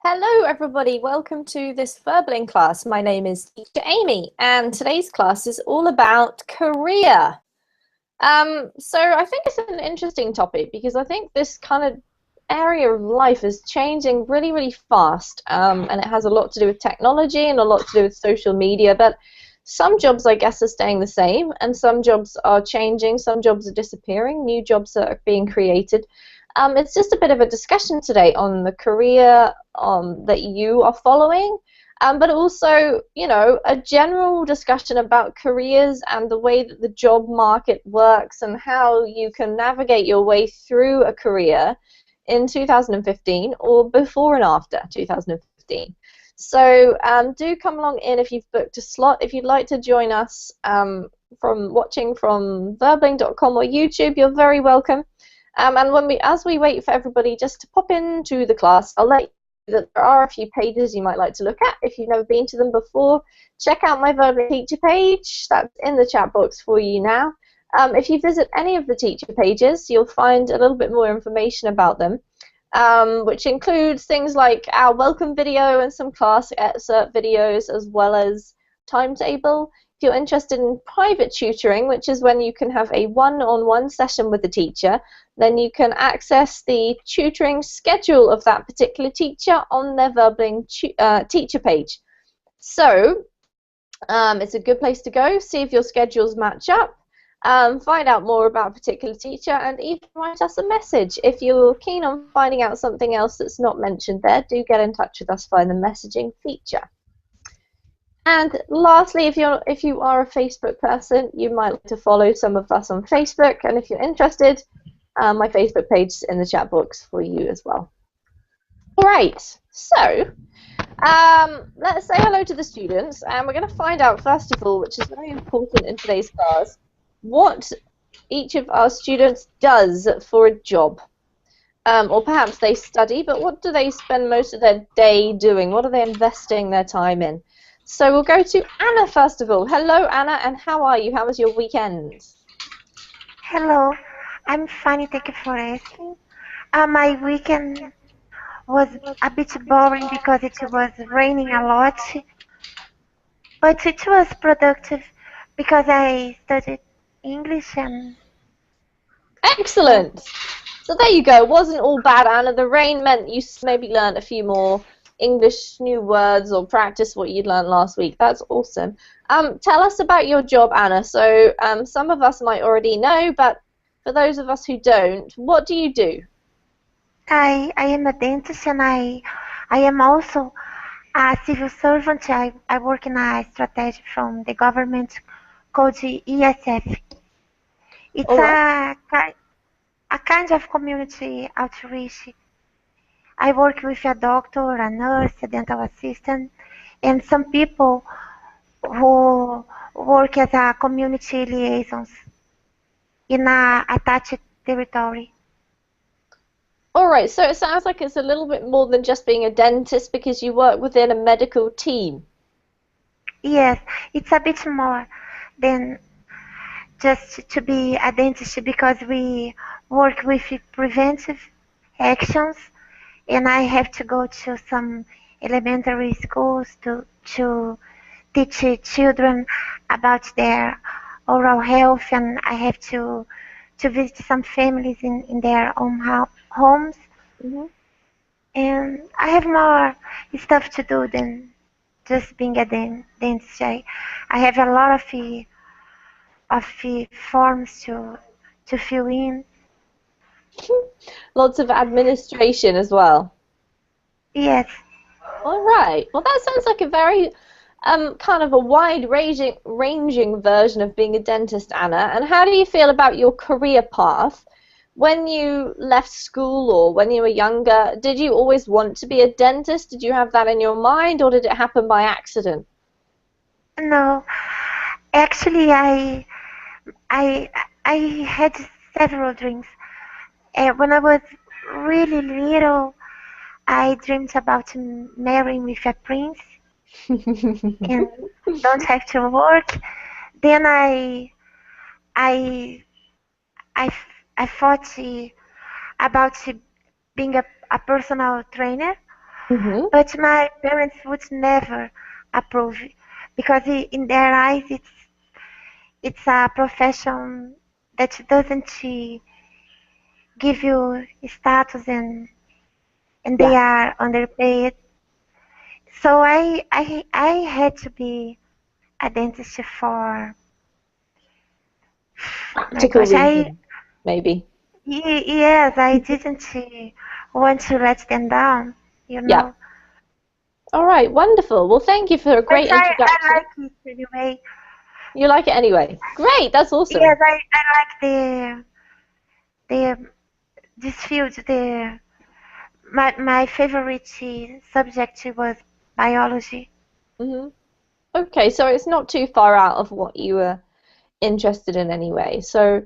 Hello everybody, welcome to this Verbling class. My name is Teacher Amy and today's class is all about career. So I think it's an interesting topic because I think this kind of area of life is changing really fast, and it has a lot to do with technology and a lot to do with social media, but some jobs I guess are staying the same and some jobs are changing, some jobs are disappearing, new jobs are being created. It's just a bit of a discussion today on the career that you are following, but also, a general discussion about careers and the way that the job market works and how you can navigate your way through a career in 2015 or before and after 2015. So do come along in if you've booked a slot. If you'd like to join us from watching from verbling.com or YouTube, you're very welcome. And as we wait for everybody just to pop into the class, I'll let you know that there are a few pages you might like to look at. If you've never been to them before, check out my Verbling teacher page. That's in the chat box for you now. If you visit any of the teacher pages, you'll find a little bit more information about them, which includes things like our welcome video and some class excerpt videos, as well as timetable. If you're interested in private tutoring, which is when you can have a one-on-one session with the teacher, then you can access the tutoring schedule of that particular teacher on their Verbling teacher page. So it's a good place to go, see if your schedules match up, find out more about a particular teacher, and even write us a message. If you're keen on finding out something else that's not mentioned there, do get in touch with us via the messaging feature. And lastly, if you are a Facebook person, you might like to follow some of us on Facebook, and if you're interested, my Facebook page is in the chat box for you as well. All right, so let's say hello to the students, and we're going to find out, first of all, which is very important in today's class, what each of our students does for a job. Or perhaps they study, but what do they spend most of their day doing? What are they investing their time in? So we'll go to Anna first of all. Hello, Anna, and how are you? How was your weekend? Hello, I'm fine, thank you for asking. My weekend was a bit boring because it was raining a lot, but it was productive because I studied English and... Excellent! So there you go. It wasn't all bad, Anna. The rain meant you maybe learned a few more English new words or practice what you'd learned last week. That's awesome. Tell us about your job, Anna. So some of us might already know, but for those of us who don't, what do you do? I am a dentist and I am also a civil servant. I work in a strategy from the government called ESF. It's a kind of community outreach. I work with a doctor, a nurse, a dental assistant, and some people who work as a community liaisons in a attached territory. All right, so it sounds like it's a little bit more than just being a dentist because you work within a medical team. Yes, it's a bit more than just to be a dentist because we work with preventive actions, and I have to go to some elementary schools to teach children about their oral health, and I have to visit some families in their own homes. Mm-hmm. And I have more stuff to do than just being a dentist. I have a lot of forms to fill in. Lots of administration as well. Yes. All right. Well, that sounds like a very kind of a wide-ranging version of being a dentist, Anna. And how do you feel about your career path? When you left school or when you were younger, did you always want to be a dentist? Did you have that in your mind, or did it happen by accident? No, actually, I had several dreams. When I was really little, I dreamed about marrying with a prince and don't have to work. Then I I I thought about being a personal trainer, Mm-hmm. But my parents would never approve because in their eyes it's a profession that doesn't give you status and they Yeah, are underpaid. So I had to be a dentist for my practical gosh reason, maybe. yes I didn't want to let them down, you Yeah. know. All right, wonderful. Well, thank you for a But great I introduction. like it anyway. You like it anyway. Great, that's Yes, awesome. I like the this field. My favorite subject was biology. Hmm. Okay, so it's not too far out of what you were interested in anyway. So,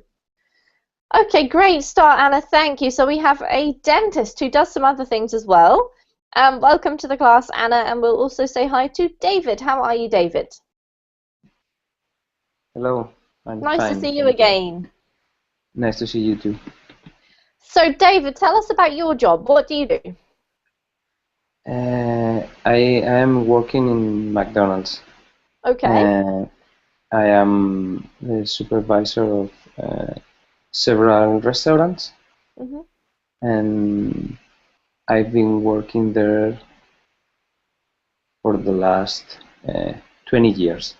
okay, great start, Anna. Thank you. So we have a dentist who does some other things as well. Welcome to the class, Anna, and we'll also say hi to David. How are you, David? Hello, I'm Nice to fine, see you thank you. again. Nice to see you too. So, David, tell us about your job. What do you do? I am working in McDonald's. Okay. Uh, I am the supervisor of several restaurants, Hmm. and I've been working there for the last 20 years.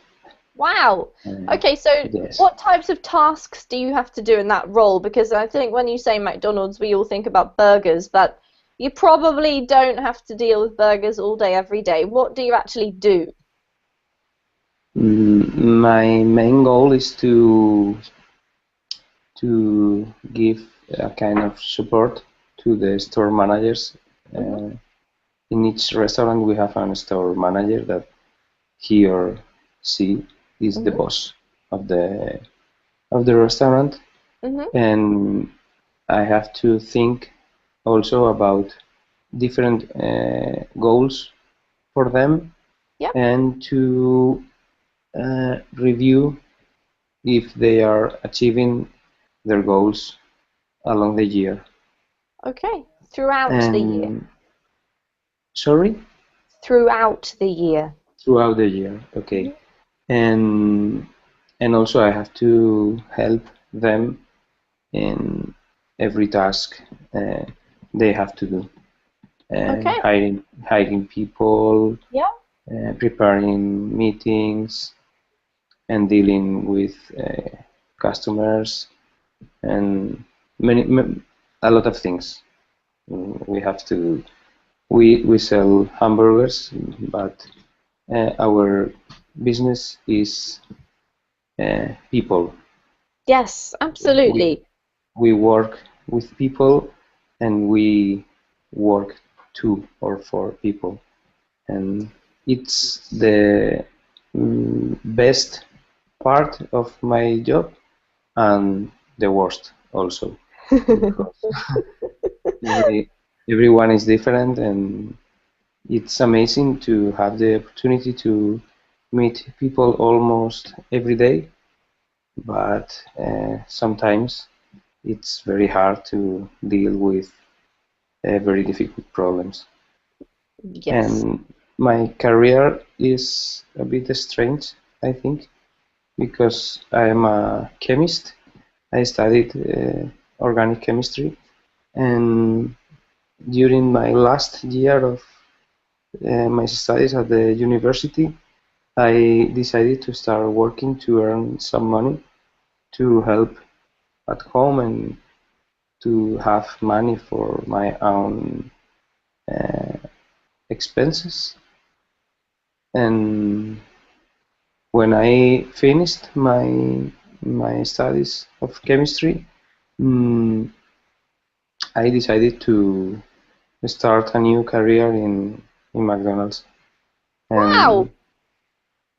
Wow. Uh, Okay, so yes. what types of tasks do you have to do in that role? Because I think when you say McDonald's, we all think about burgers, but you probably don't have to deal with burgers all day, every day. What do you actually do? My main goal is to give a kind of support to the store managers. Hmm. Uh, in each restaurant, we have a store manager that he or she is the Hmm. boss of the restaurant, Hmm. and I have to think also about different goals for them Yep. and to review if they are achieving their goals along the year. Okay. Throughout the year. And sorry, Throughout the year. throughout the year, okay. Hmm. And also I have to help them in every task uh, they have to do. Okay. Hiring people, Yeah. preparing meetings, and dealing with customers, and a lot of things. We have to. We sell hamburgers, but our business is people. Yes, We absolutely. we work with people, and we work to or for people, and it's the best part of my job and the worst also, because every, everyone is different, and it's amazing to have the opportunity to meet people almost every day, but sometimes it's very hard to deal with very difficult problems. Yes. And my career is a bit strange, I think, because I am a chemist. I studied organic chemistry, and during my last year of my studies at the university, I decided to start working to earn some money to help at home and to have money for my own uh, expenses. And when I finished my studies of chemistry, mm, I decided to start a new career in McDonald's. Wow. And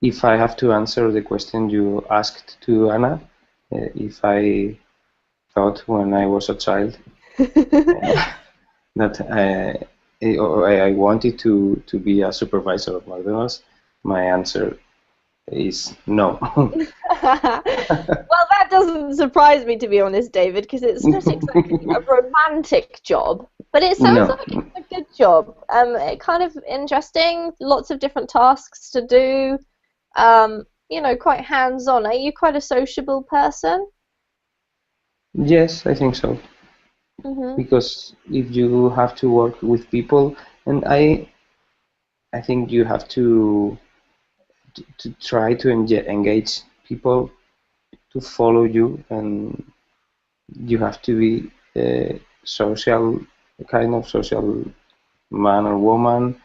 if I have to answer the question you asked to Anna, if I thought when I was a child that I wanted to be a supervisor of McDonald's, my answer is no. Well, that doesn't surprise me, to be honest, David, because it's not exactly a romantic job, but it sounds No, like it's a good job. Kind of interesting, lots of different tasks to do. Quite hands-on. Are you quite a sociable person? Yes, I think so. Mm-hmm. Because if you have to work with people, and I think you have to try to engage people to follow you, and you have to be a social, a kind of social man or woman.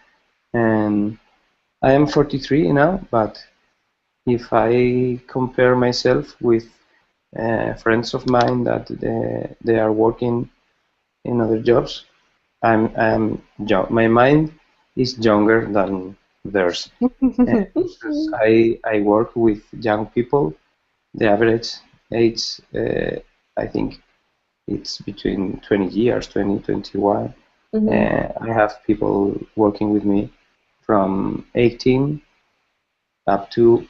And I am 43 now, but if I compare myself with friends of mine that they are working in other jobs, I'm young. My mind is younger than theirs. Because I work with young people, the average age, I think it's between 20 years, 20, 21. I have people working with me from 18 up to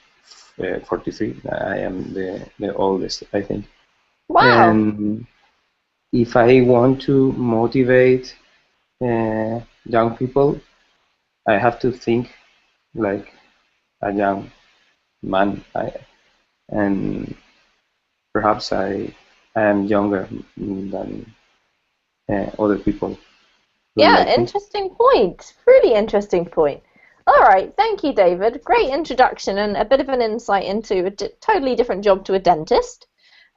43. I am the oldest, I think. Wow. And if I want to motivate young people, I have to think like a young man. And perhaps I am younger than other people who Yeah, like me. interesting point. Really interesting point. All right, thank you, David. Great introduction and a bit of an insight into a totally different job to a dentist.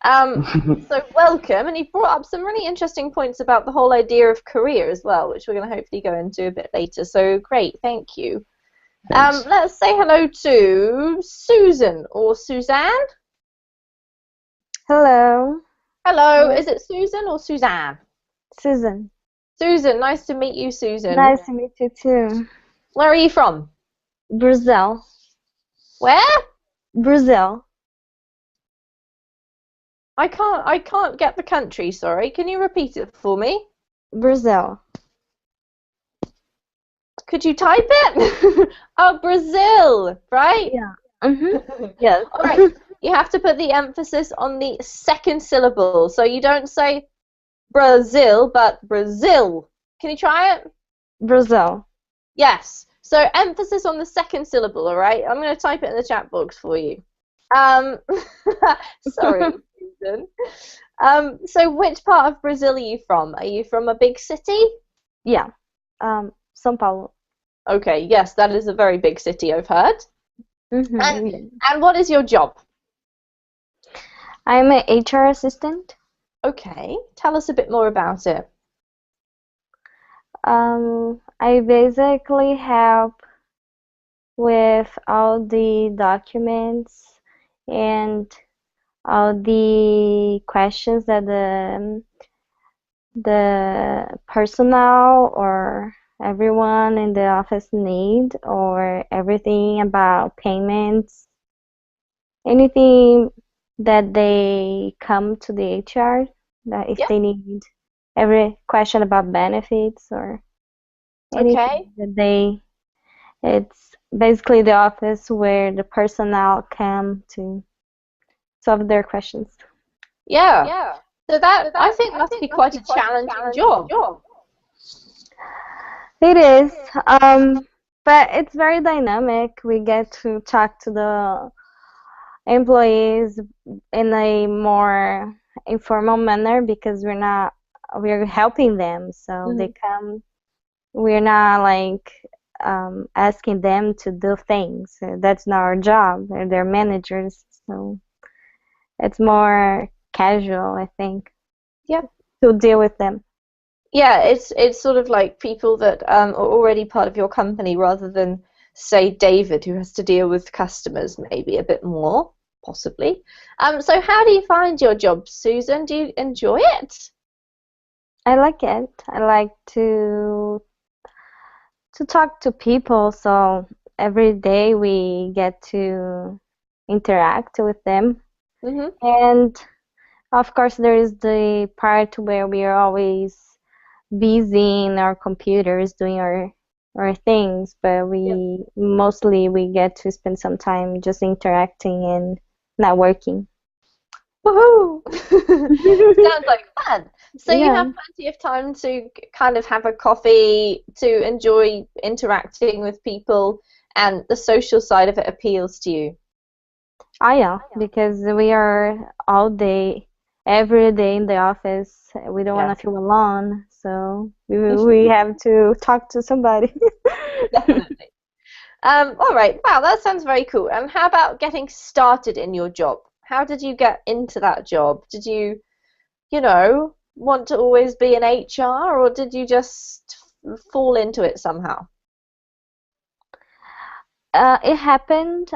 So welcome, and you've brought up some really interesting points about the whole idea of career as well, which we're going to hopefully go into a bit later. So great, thank you. Thanks. Let's say hello to Susan or Suzanne. Hello, Hello, is it Susan or Suzanne? Susan. Susan, nice to meet you, Susan. Nice to meet you too. Where are you from? Brazil. Where? Brazil. I can't get the country, sorry. Can you repeat it for me? Brazil. Could you type it? Oh, Brazil, right? Yeah. Yes. All right. You have to put the emphasis on the second syllable. So you don't say Brazil, but Brazil. Can you try it? Brazil. Yes. So emphasis on the second syllable, all right? I'm going to type it in the chat box for you. Sorry, Susan. So which part of Brazil are you from? Are you from a big city? Yeah. São Paulo. Okay, yes, that is a very big city, I've heard. And what is your job? I'm an HR assistant. Okay, tell us a bit more about it. I basically help with all the documents and all the questions that the personnel or everyone in the office need, or everything about payments, anything that they come to the HR, that if they need every question about benefits or anything that it's basically the office where the personnel come to solve their questions. Yeah. So that I think must be quite a challenging job. It is, but it's very dynamic. We get to talk to the employees in a more informal manner because we're helping them. So they come, we're not like asking them to do things. That's not our job. They're managers, so it's more casual, I think. Yeah. To deal with them. Yeah, it's sort of like people that are already part of your company rather than, say, David, who has to deal with customers maybe a bit more, possibly. So how do you find your job, Susan? Do you enjoy it? I like it. I like to talk to people, so every day we get to interact with them. And of course there is the part where we are always busy in our computers doing our things, but mostly we get to spend some time just interacting and networking. Woohoo! Sounds like fun. So you Yeah. have plenty of time to kind of have a coffee, to enjoy interacting with people, and the social side of it appeals to you. Oh yeah, because we are all day, every day in the office. We don't want Yeah, to feel alone, so we have to talk to somebody. definitely. All right. Wow, that sounds very cool. And how about getting started in your job? How did you get into that job? Did you, want to always be in HR, or did you just fall into it somehow? It happened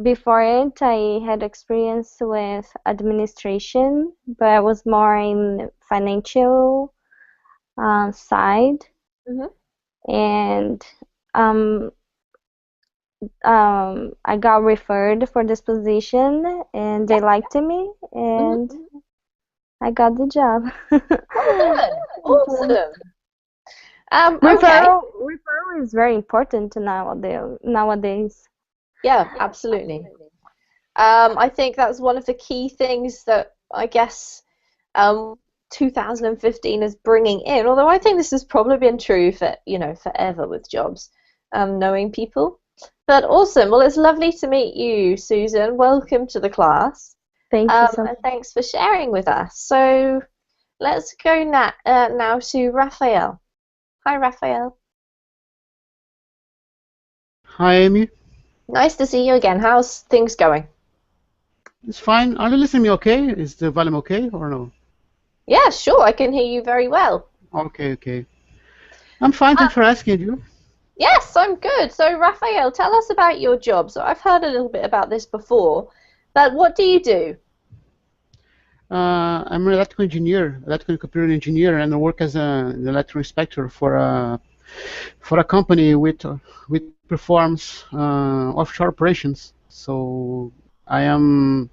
before it. I had experience with administration, but I was more in financial side, Hmm. and um, I got referred for this position, and Yeah. they liked me, and Hmm. I got the job. Oh, good. Mhm. Awesome. Okay. Referral is very important nowadays. Yeah, absolutely. I think that's one of the key things that I guess um, 2015 is bringing in. Although I think this has probably been true for forever with jobs, knowing people. But awesome. Well, it's lovely to meet you, Susan. Welcome to the class, Thank you so and thanks for sharing with us. So let's go now to Raphael. Hi, Raphael. Hi, Amy. Nice to see you again. How's things going? It's fine. Are you listening to me okay? Is the volume okay or no? Yeah, sure. I can hear you very well. Okay, okay. I'm fine. Uh, Thanks for asking you. yes, I'm good. So, Raphael, tell us about your job. So, I've heard a little bit about this before, but what do you do? I'm an electrical engineer, electrical and computer engineer, and I work as an electrical inspector for a company which performs offshore operations. So I am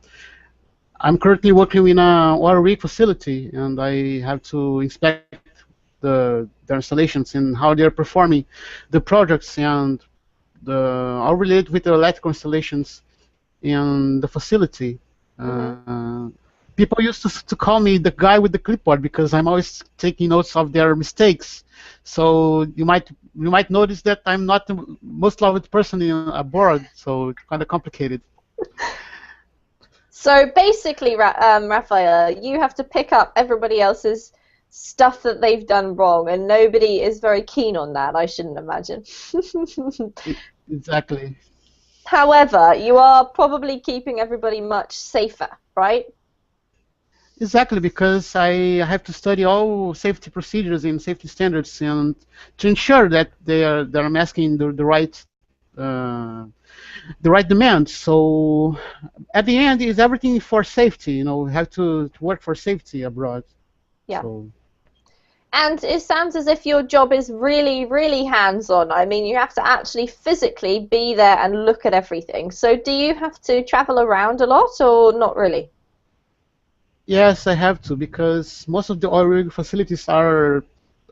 I'm currently working in a oil rig facility, and I have to inspect their installations and how they're performing the projects and the all related with the electrical installations in the facility. Hmm. Uh, People used to call me the guy with the clipboard because I'm always taking notes of their mistakes. So you might notice that I'm not the most loved person aboard, so it's kind of complicated. So, basically, Raphael, you have to pick up everybody else's stuff that they've done wrong, and nobody is very keen on that, I shouldn't imagine. Exactly. However, you are probably keeping everybody much safer, right? Exactly, because I have to study all safety procedures and safety standards, and to ensure that I'm asking uh, the right demand. So at the end, is everything for safety. We have to work for safety abroad. Yeah. So And it sounds as if your job is really, really hands-on. I mean, you have to actually physically be there and look at everything. So do you have to travel around a lot or not really? yes, I have to because most of the oil rig facilities are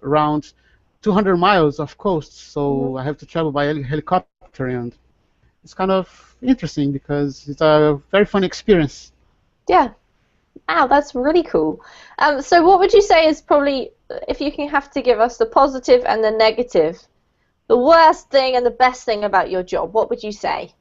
around 200 miles of coast. Hmm. So I have to travel by helicopter, and it's kind of interesting because it's a very fun experience. Yeah. Wow, that's really cool. So what would you say is probably, if you can have to give us the positive and the negative, the worst thing and the best thing about your job, what would you say?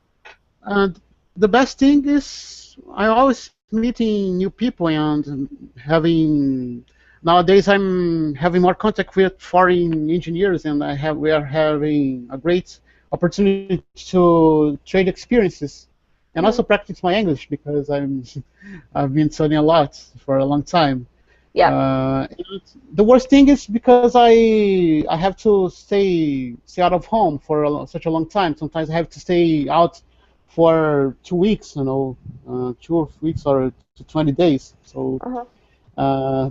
And the best thing is I always meeting new people and having nowadays I'm having more contact with foreign engineers, and we are having a great opportunity to trade experiences and Hmm. also practice my English because I've been studying a lot for a long time. Yeah. And the worst thing is because I have to stay out of home for such a long time. Sometimes I have to stay out for 2 weeks, 2 weeks or to 20 days. So Uh-huh.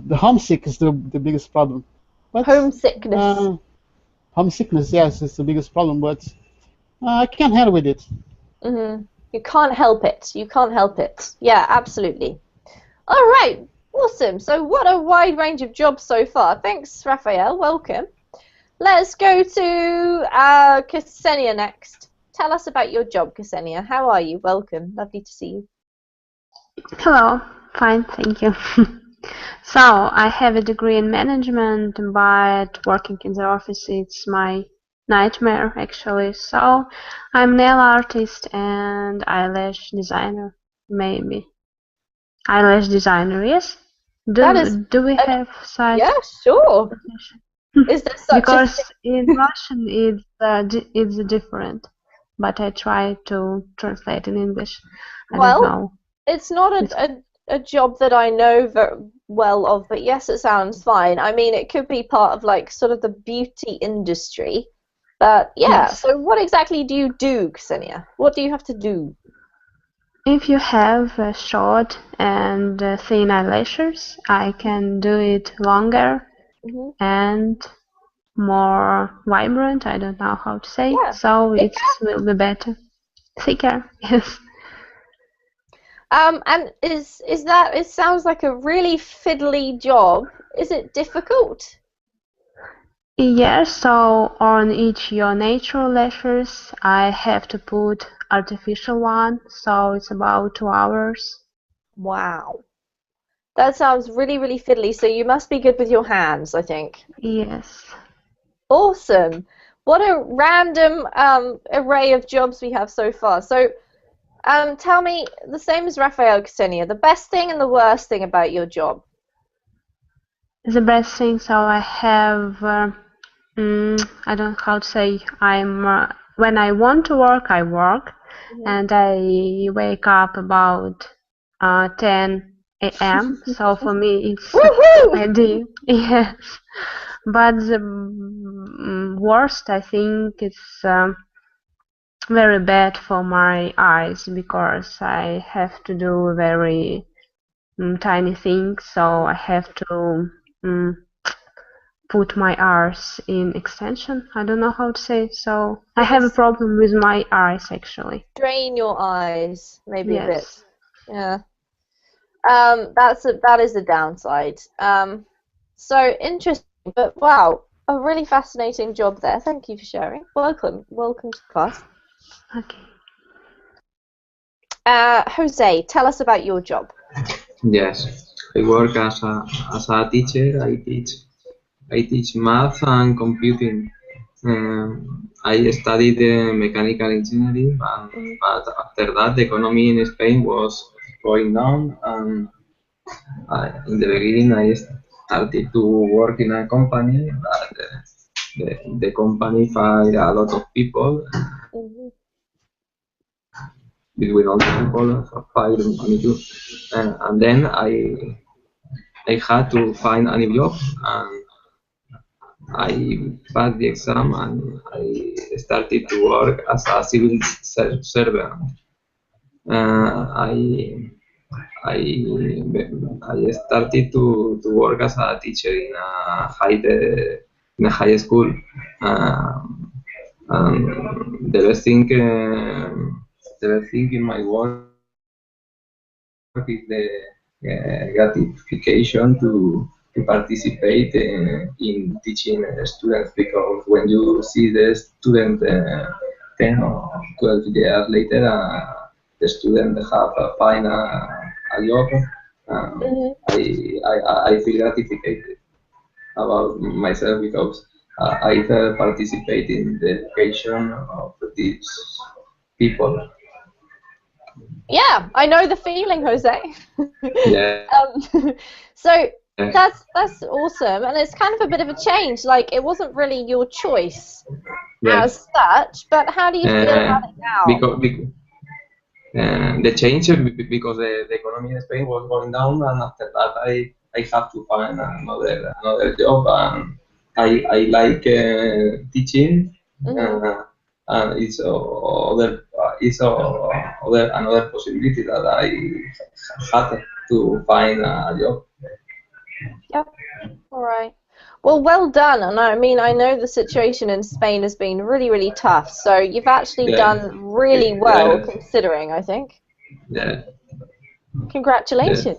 the homesick is the biggest problem. But Homesickness. uh, homesickness, yes, is the biggest problem. But I can handle with it. Hmm. You can't help it. You can't help it. Yeah, absolutely. All right. Awesome. So what a wide range of jobs so far. Thanks, Raphael. Welcome. Let's go to Ksenia next. Tell us about your job, Ksenia. How are you? Welcome. Lovely to see you. Hello. Fine, thank you. So, I have a degree in management, but working in the office it's my nightmare actually. So, I'm nail artist and eyelash designer, maybe. Eyelash designer, yes? That is, Do we have such yeah, sure. profession? Is there such a Because thing? in Russian it's different, but I try to translate in English. I don't Well, know. it's not It's, a job that I know very well of, but yes, it sounds fine. I mean, it could be part of like sort of the beauty industry. But yeah, yes. so what exactly do you do, Ksenia? What do you have to do? If you have short and thin eyelashes, I can do it longer Hmm. and more vibrant. I don't know how to say, Yeah. so it will be better. Thicker, yes. And is that, it sounds like a really fiddly job. Is it difficult? Yes, so on each your natural lashes, I have to put artificial one, so it's about 2 hours. Wow. That sounds really, really fiddly, so you must be good with your hands, I think. Yes. Awesome. What a random array of jobs we have so far. So, tell me, the same as Raphael, Ksenia, the best thing and the worst thing about your job. The best thing, so I have, I don't know how to say, when I want to work, I work, and I wake up about 10 a.m., so for me it's Woohoo! ideal, yes. But the worst, I think, it's very bad for my eyes because I have to do very tiny things, so I have to put my eyes in extension. I don't know how to say it, so I have a Yes. problem with my eyes actually. Strain your eyes, maybe a bit. Yes. Yeah. That is the downside. So interesting, but wow, a really fascinating job there. Thank you for sharing. Welcome to class. Okay. Jose, tell us about your job. Yes, I work as a teacher. I teach math and computing. I studied mechanical engineering, but after that, the economy in Spain was going down, and in the beginning, I started to work in a company, but the company fired a lot of people. Mhm. Between all the people, fired me too, and then I had to find a new job, and I passed the exam, and I started to work as a civil servant. I I started to work as a teacher in a high school. The best thing in my work is the gratification to participate in teaching students, because when you see the student 10 or 12 years later, the student have find a job, Mhm. I feel gratified about myself, because I participate in the education of these people. Yeah, I know the feeling, Jose. Yeah. So that's awesome, and it's kind of a bit of a change. Like it wasn't really your choice Yes. as such, but how do you feel about it now? Because the change because the economy in Spain was going down, and after that I have to find another job, and I like teaching, Hmm. and it's other another possibility that I had to find a job. Yep. All right. Well, well done. And I mean, I know the situation in Spain has been really, really tough. So you've actually Yeah, done really well yeah, considering, I think. yeah, yeah. Congratulations.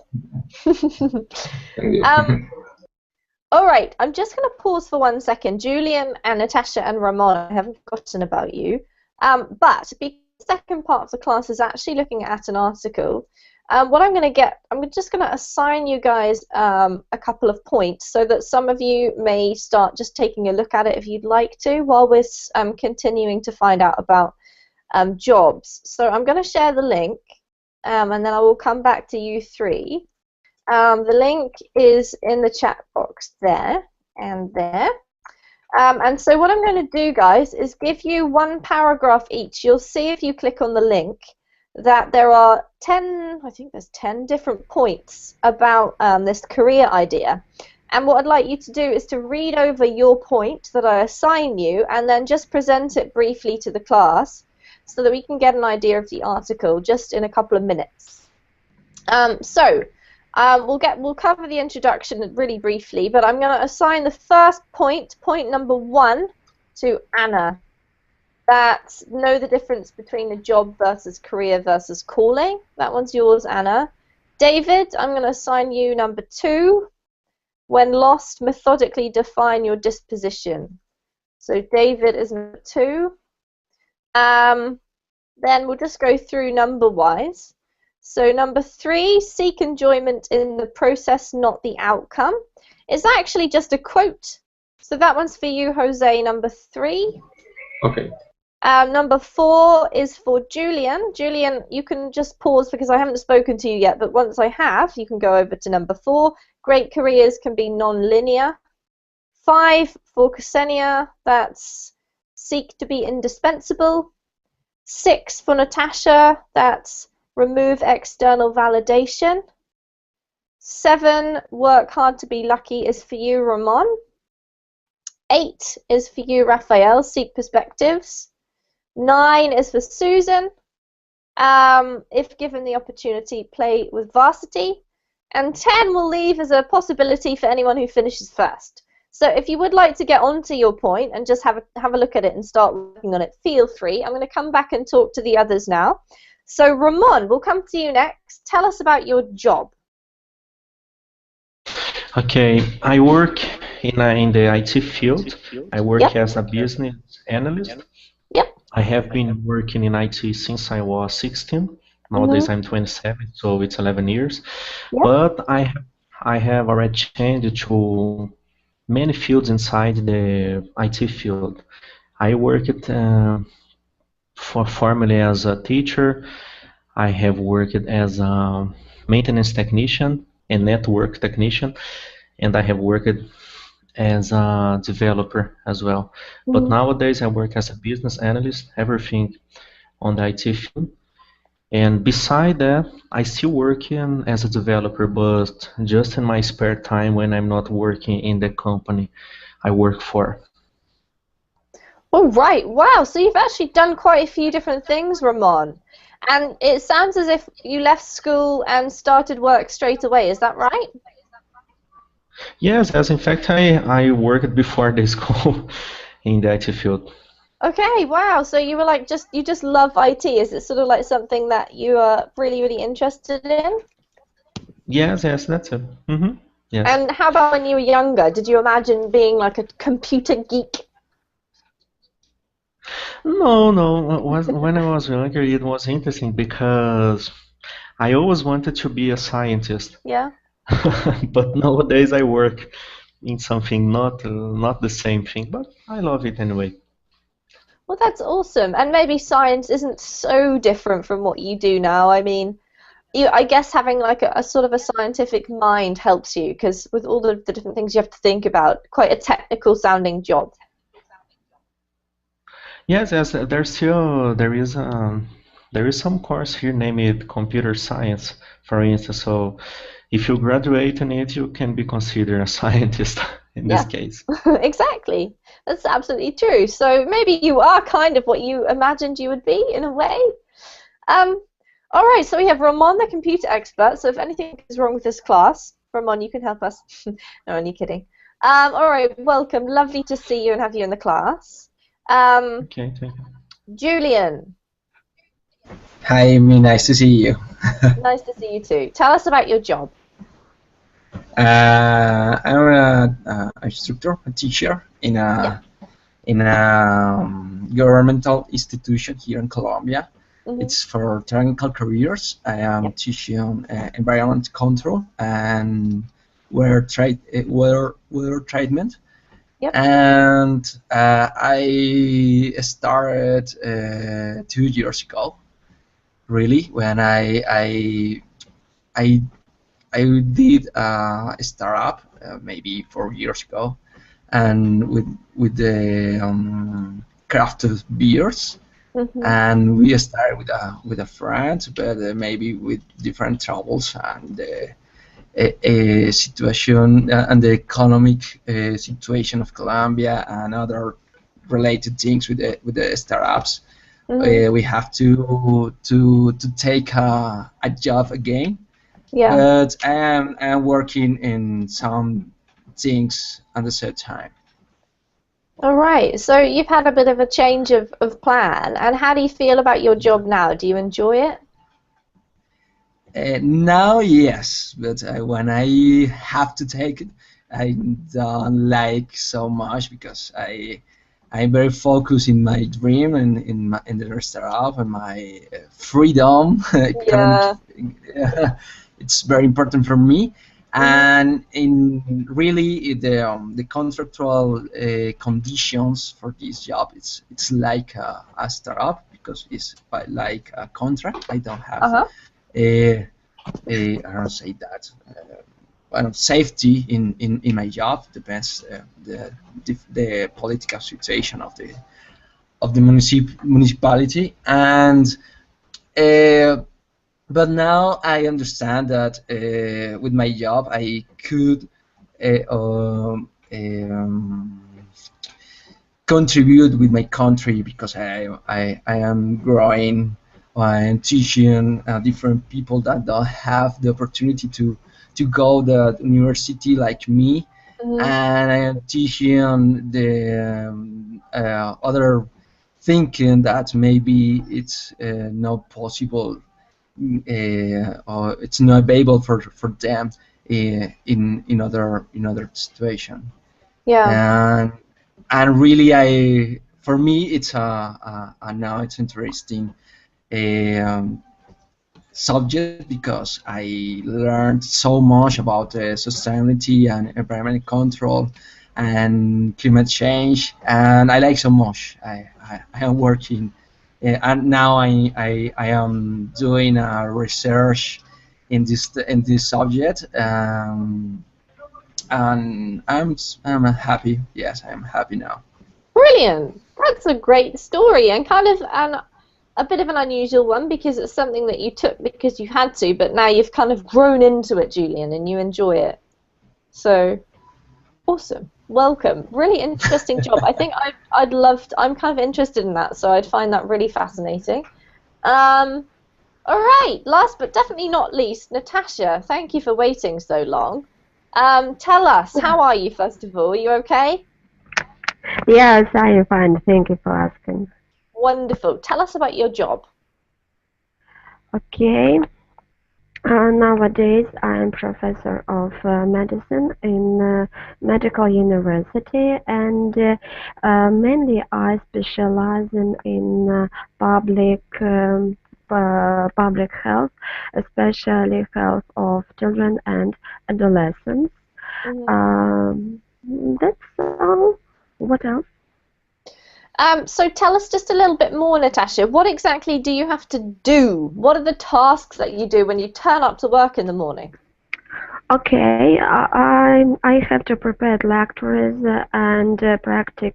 Thank you. Um, all right. I'm just going to pause for 1 second. Julian and Natasha and Ramon, I haven't forgotten about you. But because the second part of the class is actually looking at an article, What I'm just going to assign you guys a couple of points so that some of you may start just taking a look at it if you'd like to, while we're continuing to find out about jobs. So I'm going to share the link, and then I will come back to you three. The link is in the chat box there and there. And so what I'm going to do, guys, is give you one paragraph each. You'll see if you click on the link that there are 10, I think there's 10 different points about this career idea. And what I'd like you to do is to read over your point that I assign you and then just present it briefly to the class so that we can get an idea of the article just in a couple of minutes. We'll cover the introduction really briefly, but I'm going to assign the first point number 1, to Anna. That know the difference between a job versus career versus calling. That one's yours, Anna. David, I'm going to assign you number 2. When lost, methodically define your disposition. So David is number 2. Then we'll just go through number-wise. So number 3, seek enjoyment in the process, not the outcome. It's actually just a quote. So that one's for you, Jose, number 3. Okay. Number 4 is for Julian. Julian, you can just pause because I haven't spoken to you yet, but once I have, you can go over to number 4. Great careers can be non-linear. 5 for Ksenia, that's seek to be indispensable. 6 for Natasha, that's remove external validation. 7, work hard to be lucky, is for you, Ramon. 8 is for you, Raphael, seek perspectives. 9 is for Susan. If given the opportunity, play with varsity. And 10 we'll leave as a possibility for anyone who finishes first. So if you would like to get onto your point and just have a look at it and start working on it, feel free. I'm going to come back and talk to the others now. So Ramon, we'll come to you next. Tell us about your job. Okay, I work in the IT field. I work as a business analyst. Yep. I have been working in IT since I was 16. Nowadays I'm 27, so it's 11 years. Yep. But I have already changed to many fields inside the IT field. I worked formerly as a teacher. I have worked as a maintenance technician and network technician, and I have worked as a developer as well. But nowadays I work as a business analyst, everything on the IT field. And beside that, I still work as a developer, but just in my spare time when I'm not working in the company I work for. All right, wow, so you've actually done quite a few different things, Ramon. And it sounds as if you left school and started work straight away, is that right? Yes, as in fact I worked before the school in the IT field. Okay, wow, so you were like you just love IT. Is it sort of like something that you are really, really interested in? Yes, that's it. Yes. And how about when you were younger? Did you imagine being like a computer geek? No. When I was younger, it was interesting because I always wanted to be a scientist. Yeah. But nowadays I work in something not the same thing, but I love it anyway. Well, that's awesome. And maybe science isn't so different from what you do now. I mean, I guess having like a sort of a scientific mind helps you, because with all the different things you have to think about, quite a technical sounding job. Yes, there is some course here named computer science, for instance. So if you graduate in it, you can be considered a scientist in this case. Exactly. That's absolutely true. So maybe you are kind of what you imagined you would be in a way. All right, so we have Ramon, the computer expert. So if anything is wrong with this class, Ramon, you can help us. No, only kidding. All right, welcome. Lovely to see you and have you in the class. Okay, thank you. Julian. Hi, Amy, nice to see you. Nice to see you too. Tell us about your job. I'm a instructor, a teacher in a governmental institution here in Colombia. It's for technical careers. I am teaching environment control and weather treatment. Yep. And I started 2 years ago. Really, when I did a startup maybe 4 years ago, and with the crafted beers, and we started with a friend, but maybe with different troubles and a situation and the economic situation of Colombia and other related things with the startups. We have to take a job again. Yeah. But I am working in some things at the same time. All right. So you've had a bit of a change of plan. And how do you feel about your job now? Do you enjoy it? Now, yes, but when I have to take it, I don't like so much because I'm very focused in my dream and in the startup and my freedom. Yeah. It's very important for me. And in really the contractual conditions for this job, it's like a startup because it's like a contract. I don't have I don't say that. Safety in my job depends the political situation of the municipality, and but now I understand that with my job I could contribute with my country because I am growing and teaching different people that don't have the opportunity to go the university like me, and I am teaching the other thinking that maybe it's not possible or it's not available for them in other situation. Yeah. And really for me it's now it's interesting subject because I learned so much about sustainability and environmental control and climate change, and I like so much. I am working and now I am doing research in this subject, and I'm happy. Yes, I am happy now. Brilliant. That's a great story and kind of a bit of an unusual one because it's something that you took because you had to, but now you've kind of grown into it, Julian, and you enjoy it. So awesome. Welcome. Really interesting job. I think I'd love to, I'm kind of interested in that, so I'd find that really fascinating. All right, last but definitely not least, Natasha, thank you for waiting so long. Tell us, how are you, first of all? Are you okay? Yes, I am fine. Thank you for asking. Wonderful. Tell us about your job. Okay. Nowadays, I am professor of medicine in medical university, and mainly I specialize in public health, especially health of children and adolescents. That's all. What else? So tell us just a little bit more, Natasha. What exactly do you have to do? What are the tasks that you do when you turn up to work in the morning? Okay, I have to prepare lectures and practice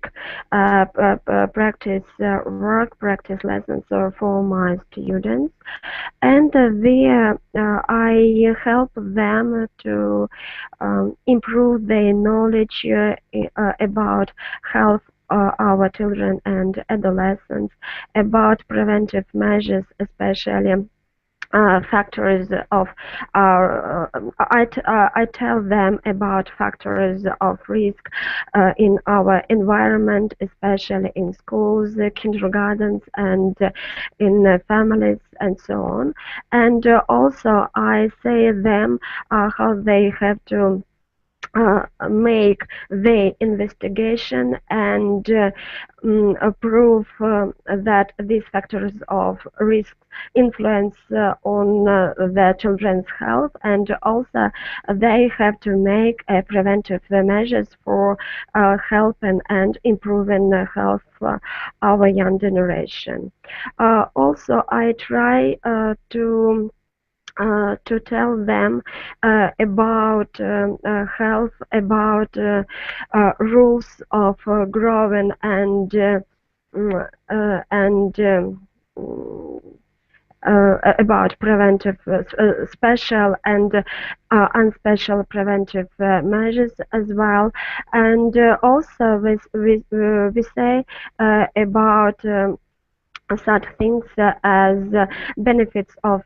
lessons for my students, and I help them to improve their knowledge about health. Our children and adolescents, about preventive measures, especially factors of I tell them about factors of risk in our environment, especially in schools, kindergartens, and in families, and so on. And also I say them how they have to make the investigation and prove that these factors of risk influence on the children's health, and also they have to make preventive measures for helping and improving the health of our young generation. Also, I try to tell them about health, about rules of growing and about preventive, special and unspecial preventive measures as well, and also we say about such things as benefits of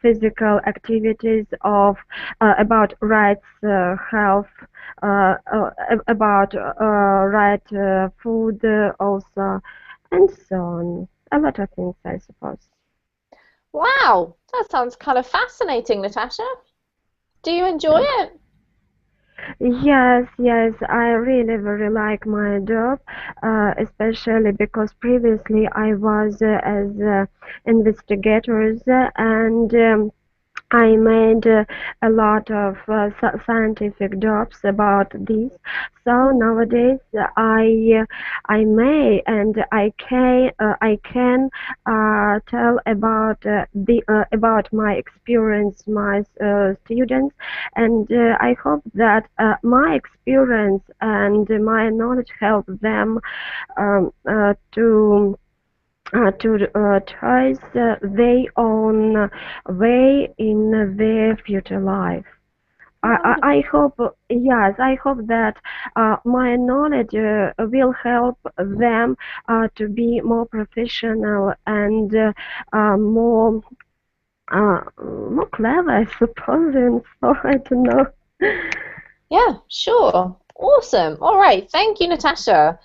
physical activities, of about rights, health, about right food also, and so on. A lot of things, I suppose. Wow, that sounds kind of fascinating, Natasha. Do you enjoy it? Yes, yes, I really very like my job, especially because previously I was as investigators and I made a lot of scientific jobs about this. So nowadays I may and I can tell about the about my experience, my students, and I hope that my experience and my knowledge help them to choose their own way in their future life. I hope, yes, I hope that my knowledge will help them to be more professional and more clever, I suppose, and so I don't know. Yeah, sure. Awesome. All right. Thank you, Natasha.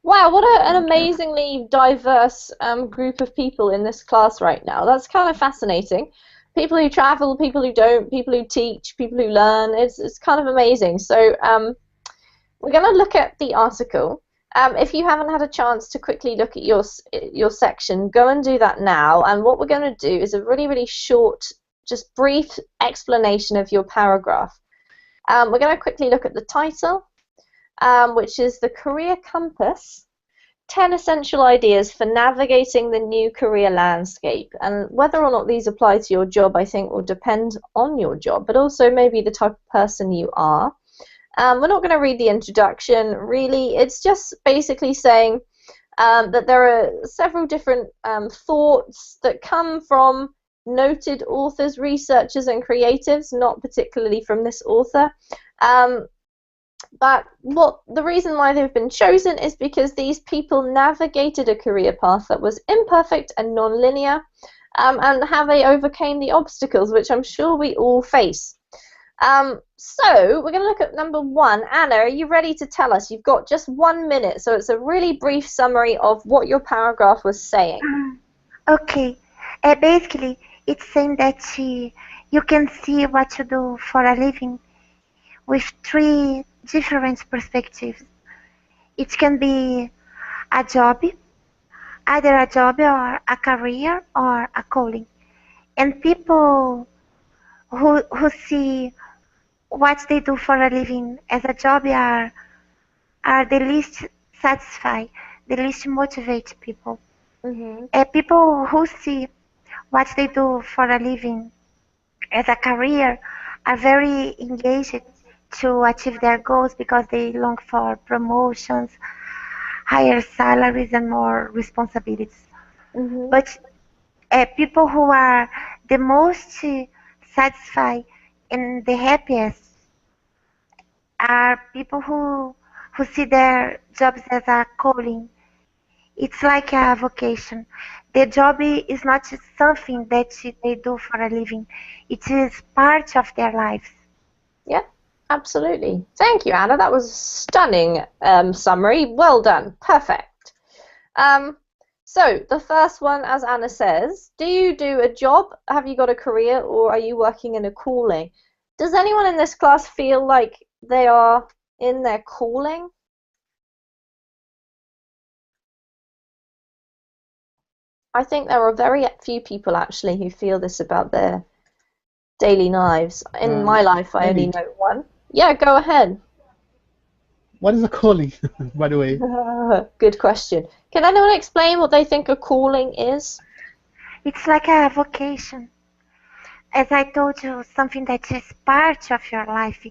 Wow, what an amazingly diverse group of people in this class right now. That's kind of fascinating. People who travel, people who don't, people who teach, people who learn. It's kind of amazing. So we're going to look at the article. If you haven't had a chance to quickly look at your section, go and do that now. And what we're going to do is a really, really short, just brief explanation of your paragraph. We're going to quickly look at the title, which is The Career Compass, 10 Essential Ideas for Navigating the New Career Landscape. And whether or not these apply to your job, I think, will depend on your job, but also maybe the type of person you are. We're not going to read the introduction, really. It's just basically saying that there are several different thoughts that come from noted authors, researchers, and creatives, not particularly from this author. But the reason why they've been chosen is because these people navigated a career path that was imperfect and non-linear, and how they overcame the obstacles, which I'm sure we all face. So we're going to look at number 1. Anna, are you ready to tell us? You've got just 1 minute, so it's a really brief summary of what your paragraph was saying. Okay. Basically, it's saying that you can see what you do for a living with 3 different perspectives. It can be a job, either a job or a career or a calling. And people who see what they do for a living as a job are the least satisfied, the least motivated people. People who see what they do for a living as a career are very engaged to achieve their goals because they long for promotions, higher salaries, and more responsibilities. But people who are the most satisfied and the happiest are people who see their jobs as a calling. It's like a vocation. The job is not just something that they do for a living. It is part of their lives. Yeah, absolutely. Thank you, Anna. That was a stunning summary. Well done. Perfect. So the first one, as Anna says, do you do a job? Have you got a career, or are you working in a calling? Does anyone in this class feel like they are in their calling? I think there are very few people actually who feel this about their daily lives. In my life, I only Amy, know one. Yeah, go ahead. what is a calling, by the way? Good question. Can anyone explain what they think a calling is? It's like a vocation. As I told you, something that is part of your life,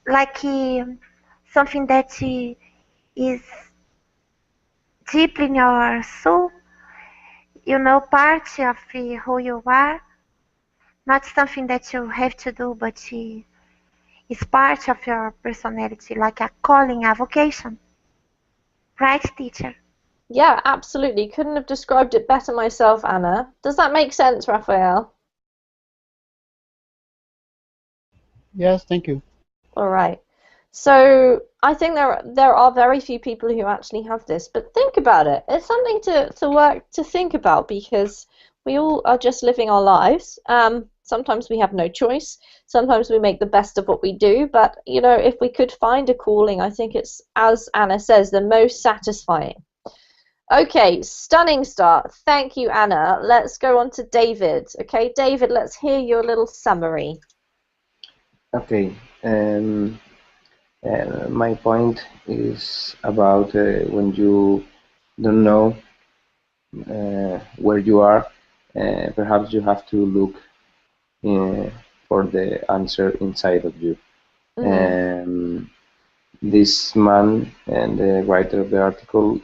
like something that is deep in your soul, part of who you are, not something that you have to do, but is part of your personality, like a calling, a vocation. Right, teacher? Yeah, absolutely. Couldn't have described it better myself, Anna. Does that make sense, Raphael? Yes, thank you. All right. So I think there are very few people who actually have this, but think about it. It's something to think about because we all are just living our lives. Sometimes we have no choice. Sometimes we make the best of what we do. But if we could find a calling, I think it's, as Anna says, the most satisfying. Okay, stunning start. Thank you, Anna. Let's go on to David. Okay, David, let's hear your little summary. Okay. My point is about when you don't know where you are, perhaps you have to look for the answer inside of you. This man and the writer of the article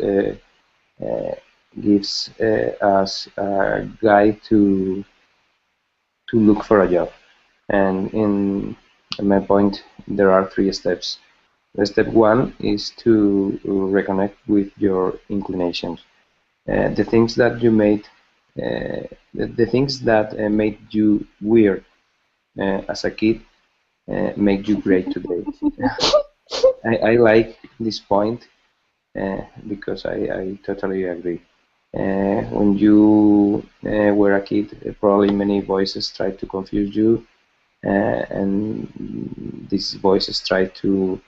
gives us a guide to look for a job. And in my point, there are 3 steps. The step 1 is to reconnect with your inclinations. The things that you made, the things that made you weird as a kid make you great today. I like this point because I totally agree. When you were a kid, probably many voices tried to confuse you, and these voices try to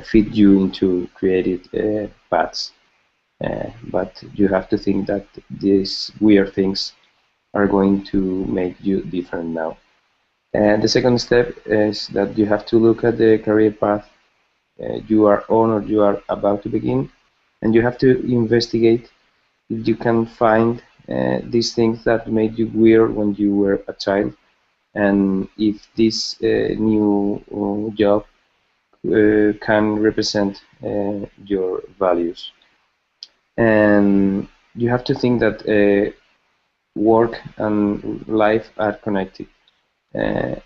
feed you into creative paths. But you have to think that these weird things are going to make you different now. And the second step is that you have to look at the career path you are on or you are about to begin, and you have to investigate if you can find these things that made you weird when you were a child, and if this new job can represent your values. And you have to think that work and life are connected. Uh,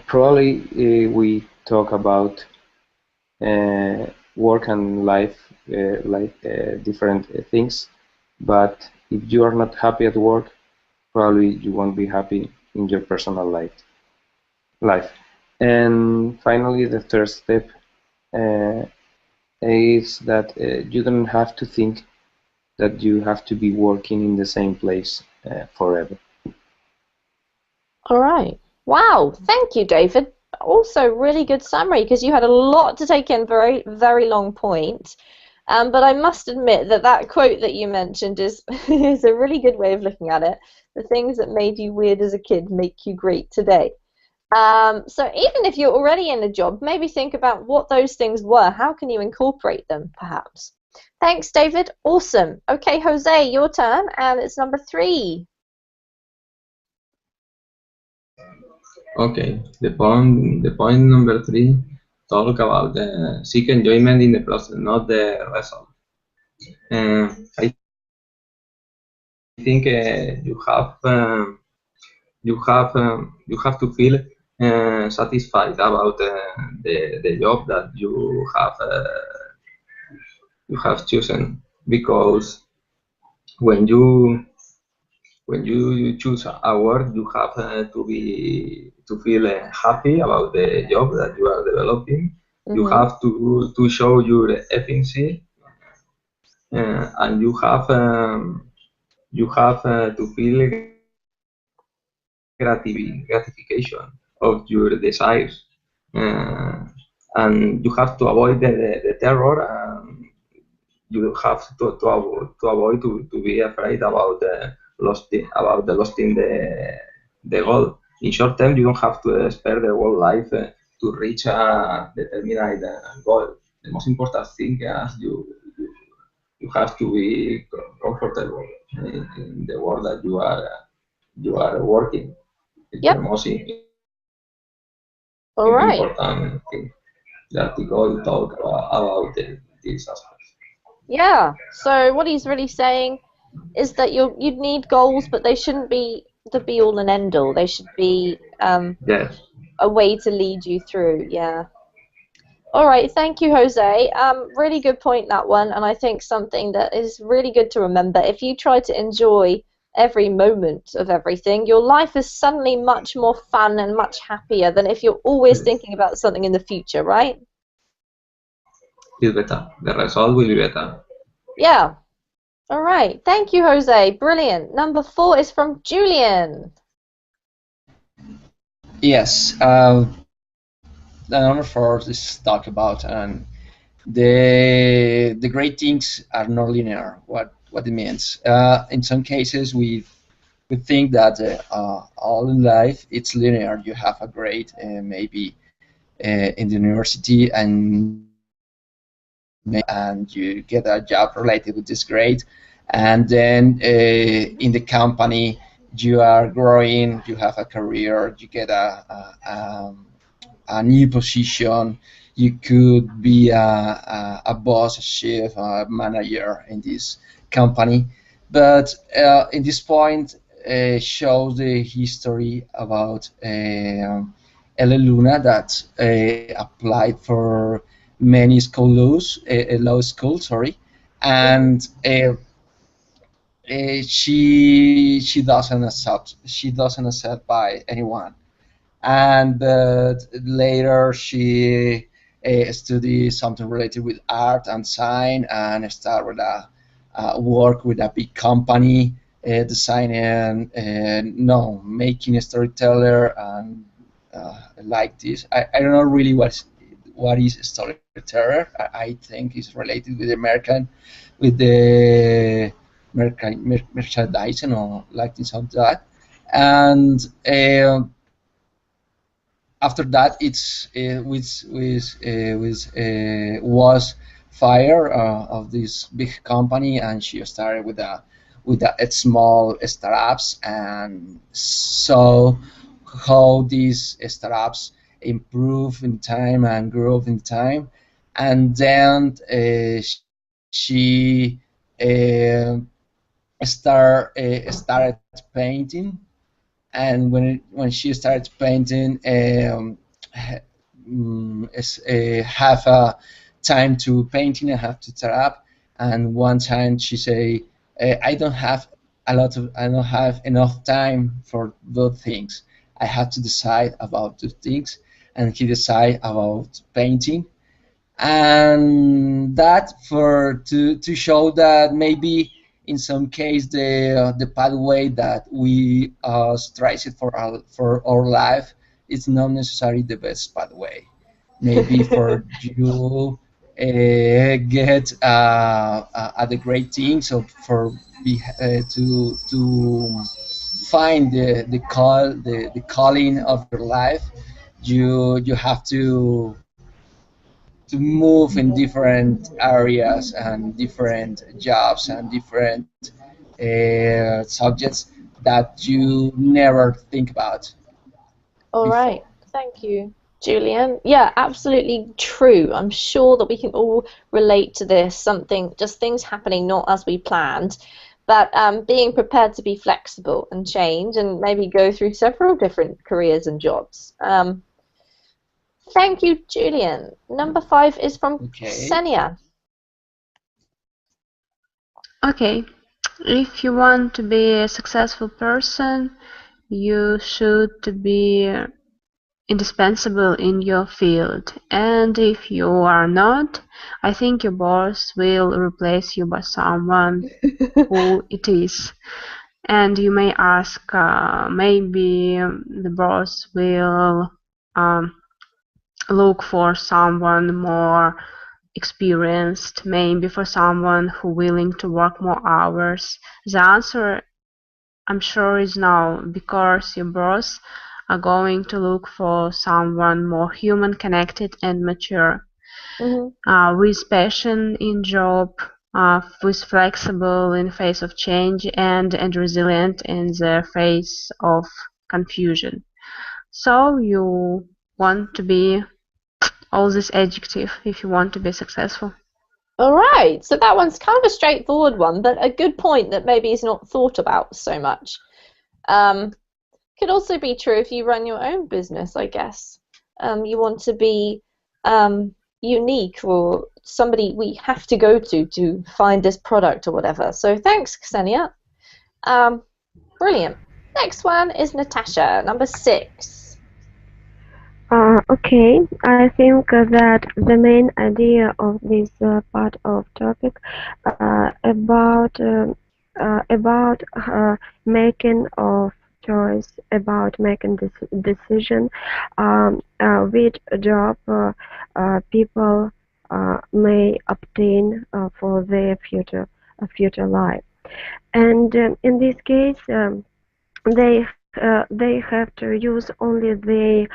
Probably we talk about work and life like different things, but if you are not happy at work, probably you won't be happy in your personal life. And finally, the third step uh, is that you don't have to think that you have to be working in the same place forever. All right. Wow. Thank you, David. Also, really good summary because you had a lot to take in, very, very long point. But I must admit that quote that you mentioned is is a really good way of looking at it. The things that made you weird as a kid make you great today. So even if you're already in a job, maybe think about what those things were. How can you incorporate them, perhaps? Thanks, David. Awesome. Okay, Jose, your turn, and it's number 3. Okay, the point number 3 talk about seek enjoyment in the process, not the result. I think you have to feel satisfied about the job that you have chosen, because when you choose a work, you have to feel happy about the job that you are developing. You have to show your efficiency, and you have to feel gratification of your desires. and you have to avoid the terror, and you have to avoid to be afraid about the losing the goal. In short term, you don't have to spare the whole life to reach a determined goal. The most important thing is you have to be comfortable in the work that you are working. It's the Yep. most All right. important thing that the goal talk about these aspects. Yeah. So what he's really saying is that you'd need goals, but they shouldn't be the be all and end all. They should be Yes. a way to lead you through. Yeah. All right. Thank you, Jose. Really good point, that one, and I think something that is really good to remember. If you try to enjoy every moment of everything, your life is suddenly much more fun and much happier than if you're always thinking about something in the future, right? It's better. The result will be better. Yeah. All right. Thank you, Jose. Brilliant. Number 4 is from Julian. Yes, the number 4 is talk about, and the great things are not linear. What it means? In some cases, we think that all in life it's linear. You have a grade, maybe in the university, and you get a job related with this grade, and then in the company you are growing, you have a career, you get a new position. You could be a boss, a chef, a manager in this company. But in this point, shows the history about Ele Luna that applied for many school laws, law school, sorry, and she doesn't accept by anyone, and but later she studied something related with art and sign and started with a work with a big company, designing no making a storyteller and like this. I don't know really what is storyteller. I think it's related with American, with the merchandising or like something like that. And after that it's was fire of this big company, and she started with a small startups, and so how these startups improve in time and grow in time. And then she started painting, and when she started painting, have a time to painting and have to set up. And one time she say, I don't have enough time for those things. I have to decide about the things, and he decide about painting. And that for to show that maybe in some case the pathway that we strive it for our life is not necessarily the best pathway. Maybe for you get at the great things, or for to find the calling of your life, you have to move in different areas and different jobs and different subjects that you never think about All right. before. Thank you, Julian. Yeah, absolutely true. I'm sure that we can all relate to this. Something, just things happening not as we planned, but being prepared to be flexible and change and maybe go through several different careers and jobs. Thank you, Julian. Number 5 is from Okay. Ksenia. Okay, if you want to be a successful person, you should be indispensable in your field. And if you are not, I think your boss will replace you by someone who it is. And you may ask, maybe the boss will um, look for someone more experienced, maybe for someone who willing to work more hours? The answer, I'm sure, is no, because your boss are going to look for someone more human, connected, and mature, with passion in job, with flexible in face of change, and resilient in the face of confusion. So you want to be all this adjective if you want to be successful. All right, so that one's kind of a straightforward one, but a good point that maybe is not thought about so much. Could also be true if you run your own business, I guess. You want to be unique, or somebody we have to go to find this product or whatever. So thanks, Ksenia. Brilliant. Next one is Natasha, number 6. Okay, I think that the main idea of this part of topic about making of choice, about making this decision, which job people may obtain for their future life, and in this case, they have to use only the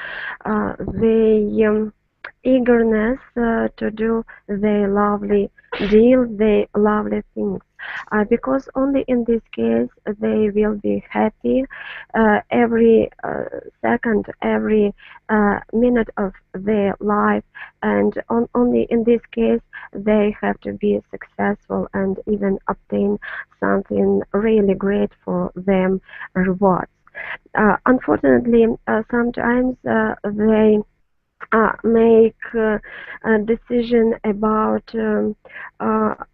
eagerness to do the lovely deal, the lovely things. Because only in this case they will be happy every second, every minute of their life, and only in this case they have to be successful and even obtain something really great for them, rewards. Unfortunately, sometimes they make a decision about